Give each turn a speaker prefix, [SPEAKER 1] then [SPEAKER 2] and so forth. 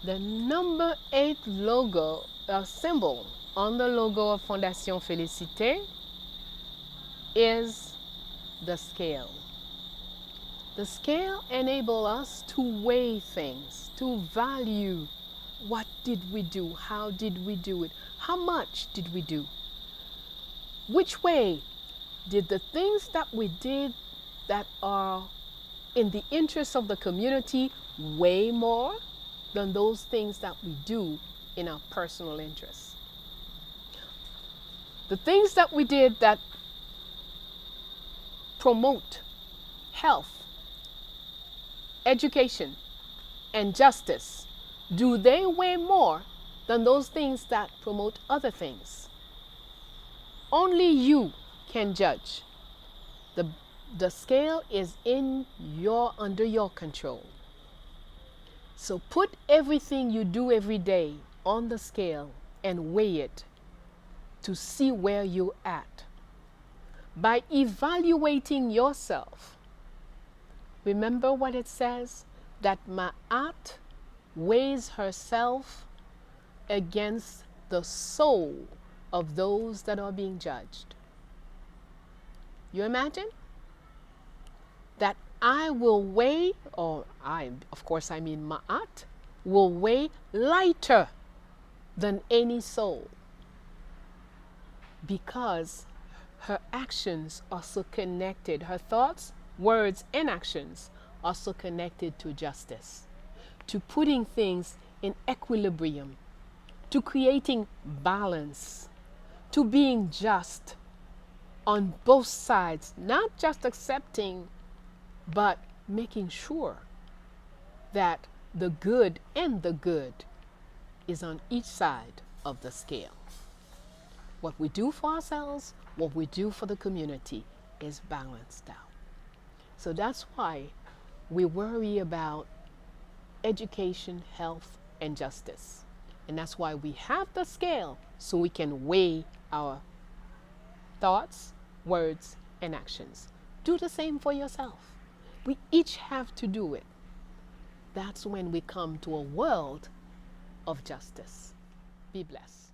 [SPEAKER 1] The number 8 logo, symbol on the logo of Fondation Felicite is the scale. The scale enables us to weigh things, to value what did we do, how did we do it, how much did we do, which way did the things that we did that are in the interest of the community weigh more than those things that we do in our personal interests. The things that we did that promote health, education, and justice, do they weigh more than those things that promote other things? Only you can judge. The scale is under your control. So put everything you do every day on the scale and weigh it to see where you're at. By evaluating yourself, remember what it says? That Ma'at weighs herself against the soul of those that are being judged. You imagine? That I will weigh, or of course I mean Ma'at, will weigh lighter than any soul, because her actions are so connected, her thoughts, words, and actions are so connected to justice, to putting things in equilibrium, to creating balance, to being just on both sides, not just accepting, but making sure that the good and the good is on each side of the scale. What we do for ourselves, what we do for the community is balanced out. So that's why we worry about education, health, and justice. And that's why we have the scale, so we can weigh our thoughts, words, and actions. Do the same for yourself. We each have to do it. That's when we come to a world of justice. Be blessed.